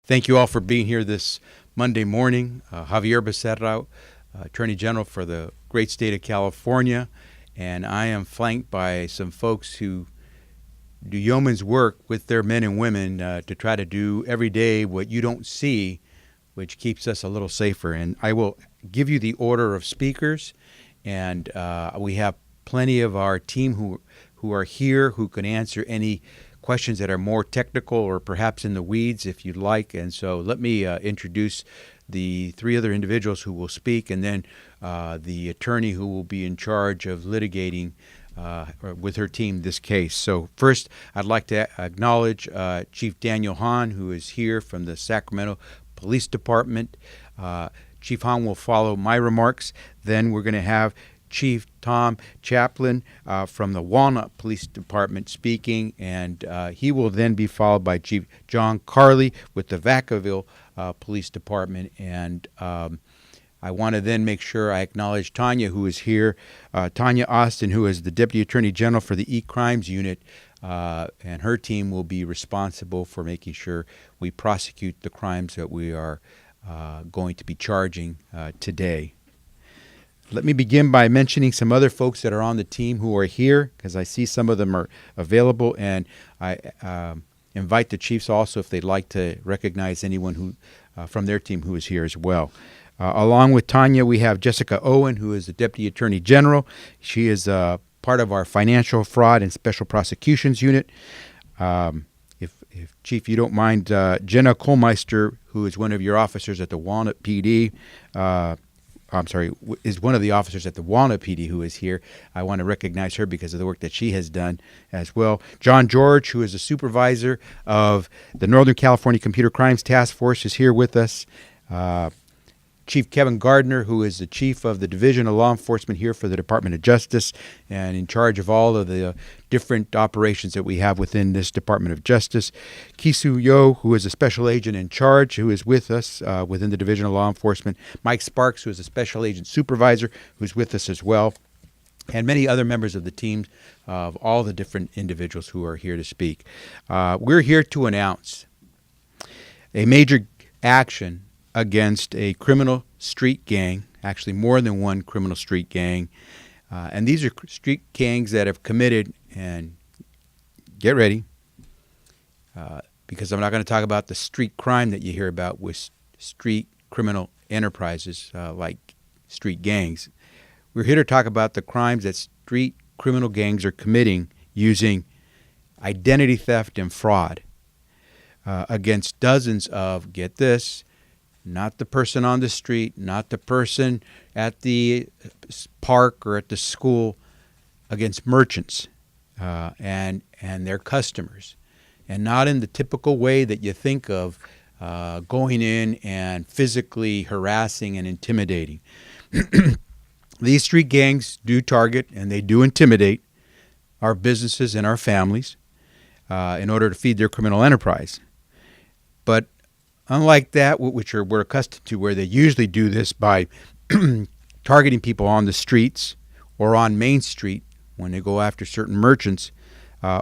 Thank you all for being here this Monday morning. Javier Becerra, Attorney General for the great state of California, and I am flanked by some folks who do yeoman's work with their men and women to try to do every day what you don't see, which keeps us a little safer. And I will give you the order of speakers, and we have plenty of our team who are here who can answer any questions that are more technical or perhaps in the weeds if you'd like. And so let me introduce the three other individuals who will speak, and then the attorney who will be in charge of litigating with her team this case. So first, I'd like to acknowledge Chief Daniel Hahn, who is here from the Sacramento Police Department. Chief Hahn will follow my remarks. Then we're going to have Chief Tom Chaplin from the Walnut Police Department speaking, and he will then be followed by Chief John Carley with the Vacaville Police Department. And I want to then make sure I acknowledge Tanya, who is here, Tanya Austin, who is the Deputy Attorney General for the E-Crimes Unit, and her team will be responsible for making sure we prosecute the crimes that we are going to be charging today. Let me begin by mentioning some other folks that are on the team who are here, because I see some of them are available, and I invite the chiefs also if they'd like to recognize anyone who from their team who is here as well. Along with Tanya, we have Jessica Owen, who is the Deputy Attorney General. She is part of our Financial Fraud and Special Prosecutions Unit. If Chief, you don't mind, Jenna Kohlmeister, who is one of your officers at the Walnut PD, is one of the officers at the Walnut PD who is here. I want to recognize her because of the work that she has done as well. John George, who is a supervisor of the Northern California Computer Crimes Task Force, is here with us. Chief Kevin Gardner, who is the chief of the Division of Law Enforcement here for the Department of Justice and in charge of all of the different operations that we have within this Department of Justice. Kisu Yo, who is a special agent in charge, who is with us within the Division of Law Enforcement. Mike Sparks, who is a special agent supervisor, who's with us as well. And many other members of the team of all the different individuals who are here to speak. We're here to announce a major action against a criminal street gang, actually more than one criminal street gang. And these are street gangs that have committed, and get ready, because I'm not going to talk about the street crime that you hear about with street criminal enterprises like street gangs. We're here to talk about the crimes that street criminal gangs are committing using identity theft and fraud against dozens of, get this, not the person on the street, not the person at the park or at the school, against merchants and their customers, and not in the typical way that you think of going in and physically harassing and intimidating. These street gangs do target and they do intimidate our businesses and our families in order to feed their criminal enterprise. But unlike that, which we're accustomed to, where they usually do this by targeting people on the streets or on Main Street when they go after certain merchants,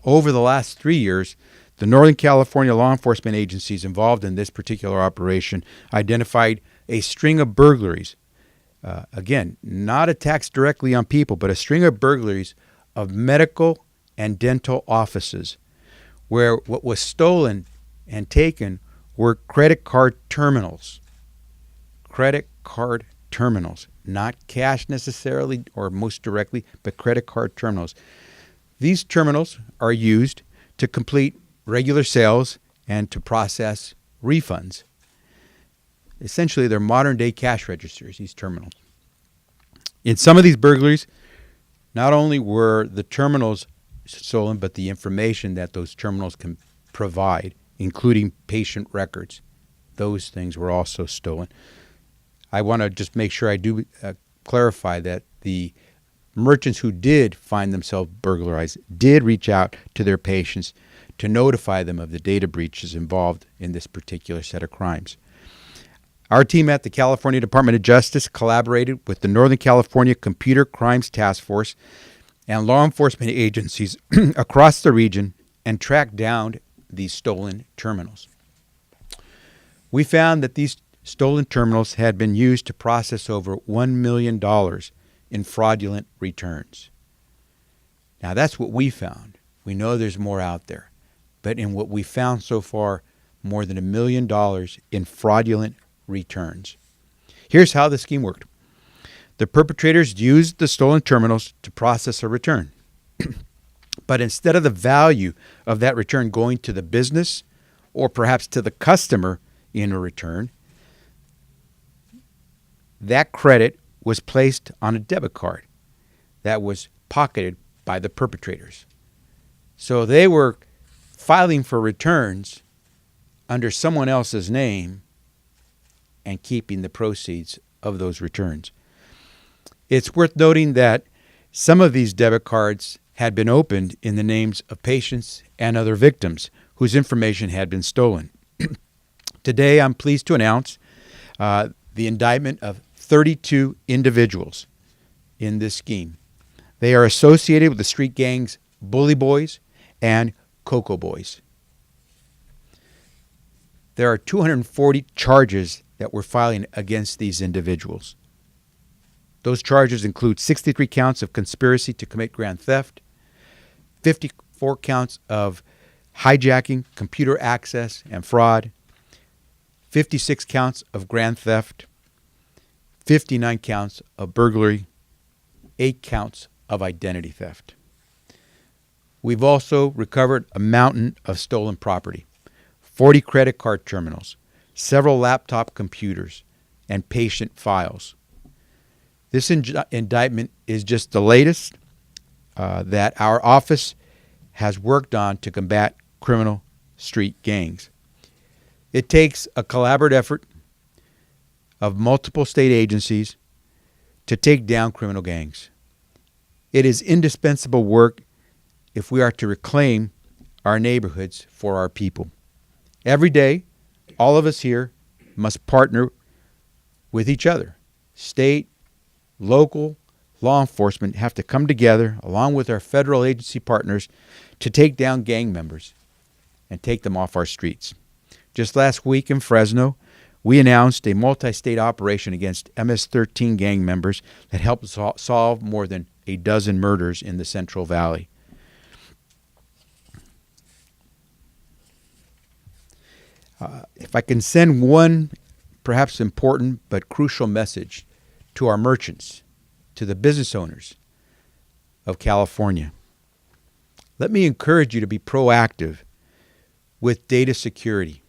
over the last 3 years, the Northern California law enforcement agencies involved in this particular operation identified a string of burglaries. Again, not attacks directly on people, but a string of burglaries of medical and dental offices, where what was stolen and taken were credit card terminals. Credit card terminals, not cash necessarily or most directly, but credit card terminals. These terminals are used to complete regular sales and to process refunds. Essentially, they're modern-day cash registers, these terminals. In some of these burglaries, not only were the terminals stolen, but the information that those terminals can provide, including patient records. Those things were also stolen. I want to just make sure I do clarify that the merchants who did find themselves burglarized did reach out to their patients to notify them of the data breaches involved in this particular set of crimes. Our team at the California Department of Justice collaborated with the Northern California Computer Crimes Task Force and law enforcement agencies across the region and tracked down these stolen terminals. We found that these stolen terminals had been used to process over $1 million in fraudulent returns. Now, that's what we found. We know there's more out there. But in what we found so far, more than $1 million in fraudulent returns. Here's how the scheme worked. The perpetrators used the stolen terminals to process a return. But instead of the value of that return going to the business or perhaps to the customer in a return, that credit was placed on a debit card that was pocketed by the perpetrators. So they were filing for returns under someone else's name and keeping the proceeds of those returns. It's worth noting that some of these debit cards had been opened in the names of patients and other victims whose information had been stolen. Today, I'm pleased to announce the indictment of 32 individuals in this scheme. They are associated with the street gangs Bully Boys and Cocoa Boys. There are 240 charges that we're filing against these individuals. Those charges include 63 counts of conspiracy to commit grand theft, 54 counts of hijacking, computer access, and fraud, 56 counts of grand theft, 59 counts of burglary, 8 counts of identity theft. We've also recovered a mountain of stolen property, 40 credit card terminals, several laptop computers, and patient files. This indictment is just the latest that our office has worked on to combat criminal street gangs. It takes a collaborative effort of multiple state agencies to take down criminal gangs. It is indispensable work if we are to reclaim our neighborhoods for our people. Every day, all of us here must partner with each other. State, local, law enforcement have to come together along with our federal agency partners to take down gang members and take them off our streets. Just last week in Fresno, we announced a multi-state operation against MS-13 gang members that helped solve more than a dozen murders in the Central Valley. If I can send one perhaps important but crucial message to our merchants, to the business owners of California, let me encourage you to be proactive with data security.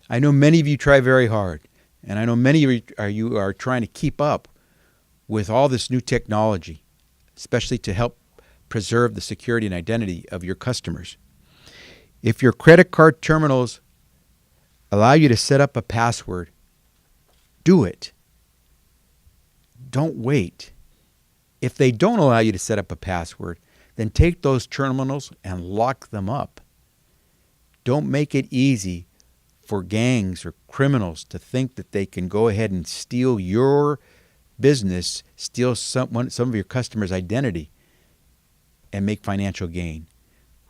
I know many of you try very hard, and I know many of you are trying to keep up with all this new technology, especially to help preserve the security and identity of your customers. If your credit card terminals allow you to set up a password, do it. Don't wait. If they don't allow you to set up a password, then take those terminals and lock them up. Don't make it easy for gangs or criminals to think that they can go ahead and steal your business, steal some of your customers' identity, and make financial gain.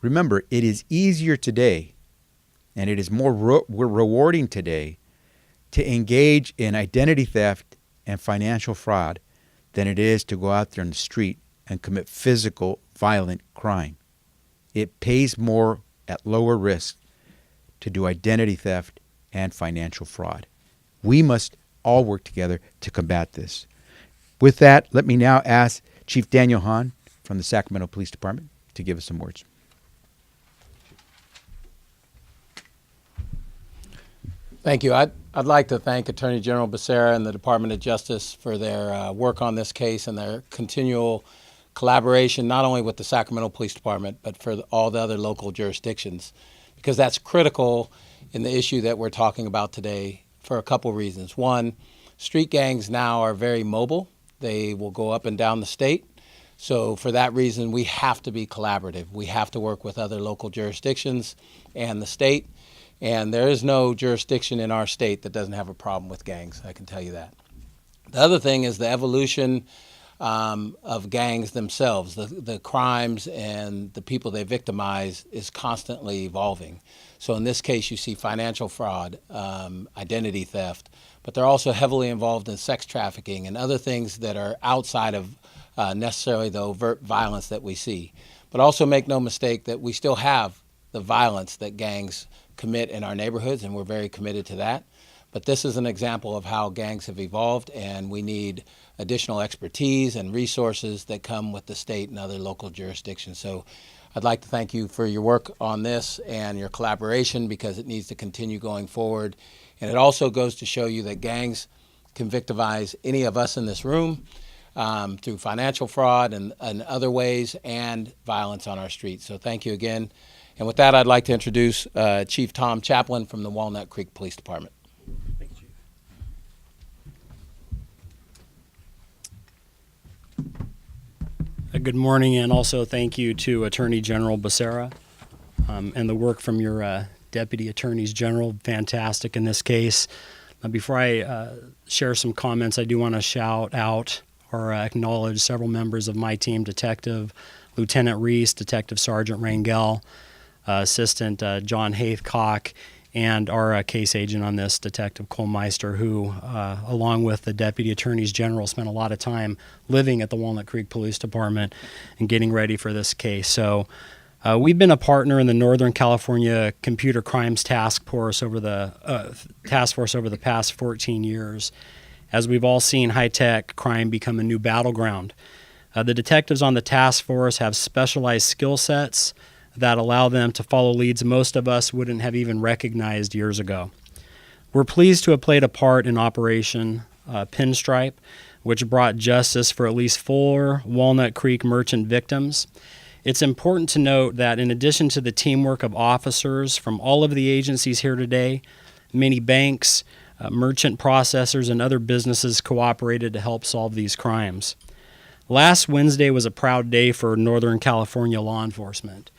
Remember, it is easier today, and it is more rewarding today to engage in identity theft and financial fraud than it is to go out there on the street and commit physical, violent crime. It pays more at lower risk to do identity theft and financial fraud. We must all work together to combat this. With that, let me now ask Chief Daniel Hahn from the Sacramento Police Department to give us some words. Thank you. I'd like to thank Attorney General Becerra and the Department of Justice for their work on this case and their continual collaboration, not only with the Sacramento Police Department, but for all the other local jurisdictions, because that's critical in the issue that we're talking about today for a couple reasons. One, street gangs now are very mobile. They will go up and down the state. So for that reason, we have to be collaborative. We have to work with other local jurisdictions and the state. And there is no jurisdiction in our state that doesn't have a problem with gangs, I can tell you that. The other thing is the evolution of gangs themselves. The crimes and the people they victimize is constantly evolving. So in this case, you see financial fraud, identity theft, but they're also heavily involved in sex trafficking and other things that are outside of necessarily the overt violence that we see. But also make no mistake that we still have the violence that gangs commit in our neighborhoods, and we're very committed to that. But this is an example of how gangs have evolved, and we need additional expertise and resources that come with the state and other local jurisdictions. So I'd like to thank you for your work on this and your collaboration, because it needs to continue going forward. And it also goes to show you that gangs can victimize any of us in this room through financial fraud and other ways, and violence on our streets. So thank you again. And with that, I'd like to introduce Chief Tom Chaplin from the Walnut Creek Police Department. Thank you, Chief. Good morning, and also thank you to Attorney General Becerra and the work from your Deputy Attorneys General. Fantastic in this case. Before I share some comments, I do want to shout out or acknowledge several members of my team: Detective Lieutenant Reese, Detective Sergeant Rangel, Assistant John Haithcock, and our case agent on this, Detective Cole Meister, who, along with the Deputy Attorneys General, spent a lot of time living at the Walnut Creek Police Department and getting ready for this case. So we've been a partner in the Northern California Computer Crimes Task Force over the past 14 years, as we've all seen high-tech crime become a new battleground. The detectives on the task force have specialized skill sets that allow them to follow leads most of us wouldn't have even recognized years ago. We're pleased to have played a part in Operation Pinstripe, which brought justice for at least 4 Walnut Creek merchant victims. It's important to note that in addition to the teamwork of officers from all of the agencies here today, many banks, merchant processors, and other businesses cooperated to help solve these crimes. Last Wednesday was a proud day for Northern California law enforcement.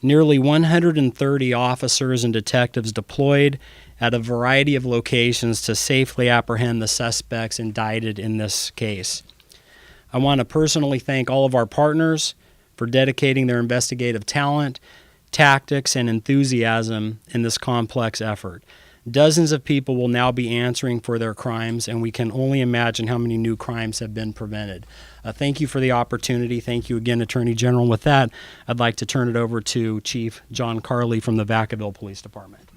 Nearly 130 officers and detectives deployed at a variety of locations to safely apprehend the suspects indicted in this case. I want to personally thank all of our partners for dedicating their investigative talent, tactics, and enthusiasm in this complex effort. Dozens of people will now be answering for their crimes, and we can only imagine how many new crimes have been prevented. Thank you for the opportunity. Thank you again, Attorney General. With that, I'd like to turn it over to Chief John Carley from the Vacaville Police Department.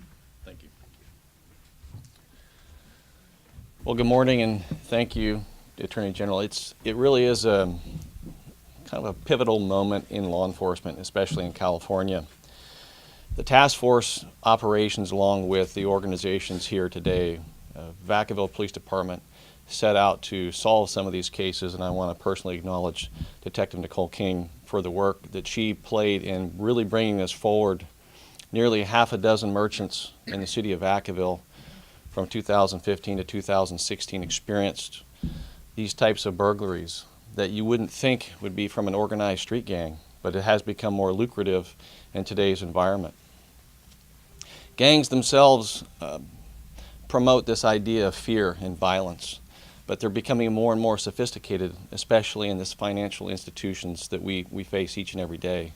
Thank you. Well, good morning, and thank you, Attorney General. It really is a kind of a pivotal moment in law enforcement, especially in California. The task force operations, along with the organizations here today, Vacaville Police Department, set out to solve some of these cases, and I want to personally acknowledge Detective Nicole King for the work that she played in really bringing this forward. Nearly half a dozen merchants in the city of Vacaville from 2015 to 2016 experienced these types of burglaries that you wouldn't think would be from an organized street gang, but it has become more lucrative in today's environment. Gangs themselves promote this idea of fear and violence, but they're becoming more and more sophisticated, especially in this financial institutions that we face each and every day.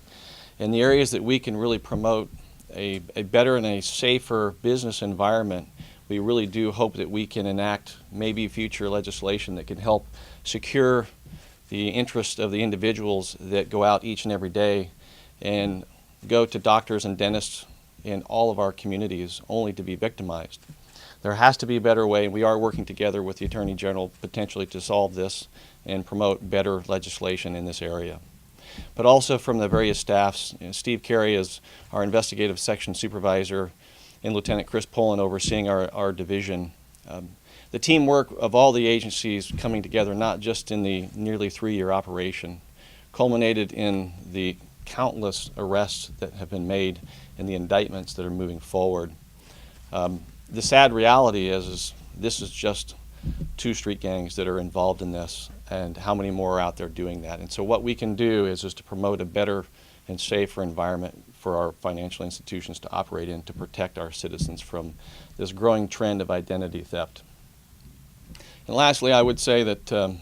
In the areas that we can really promote a better and a safer business environment, we really do hope that we can enact maybe future legislation that can help secure the interest of the individuals that go out each and every day and go to doctors and dentists in all of our communities only to be victimized. There has to be a better way, and we are working together with the Attorney General potentially to solve this and promote better legislation in this area. But also from the various staffs, Steve Carey is our investigative section supervisor, and Lieutenant Chris Poland overseeing our division. The teamwork of all the agencies coming together, not just in the nearly 3-year operation, culminated in the countless arrests that have been made and the indictments that are moving forward. The sad reality is this is just 2 street gangs that are involved in this, and how many more are out there doing that. And so what we can do is to promote a better and safer environment for our financial institutions to operate in, to protect our citizens from this growing trend of identity theft. And lastly, I would say that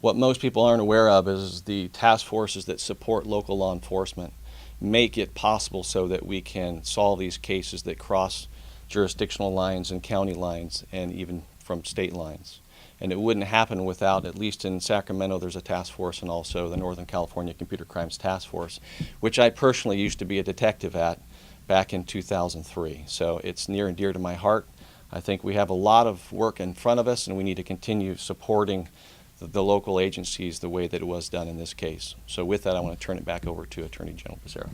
what most people aren't aware of is the task forces that support local law enforcement. make it possible so that we can solve these cases that cross jurisdictional lines and county lines and even from state lines. And it wouldn't happen without, at least in Sacramento, there's a task force, and also the Northern California Computer Crimes Task Force, which I personally used to be a detective at back in 2003. So it's near and dear to my heart. I think we have a lot of work in front of us, and we need to continue supporting the local agencies the way that it was done in this case. So with that, I want to turn it back over to Attorney General Becerra.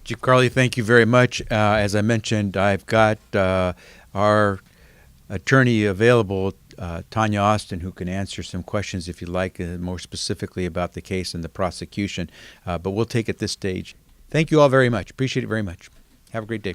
Chief Carley, thank you very much. As I mentioned, I've got our attorney available, Tanya Austin, who can answer some questions if you'd like, more specifically about the case and the prosecution. But we'll take it this stage. Thank you all very much. Appreciate it very much. Have a great day.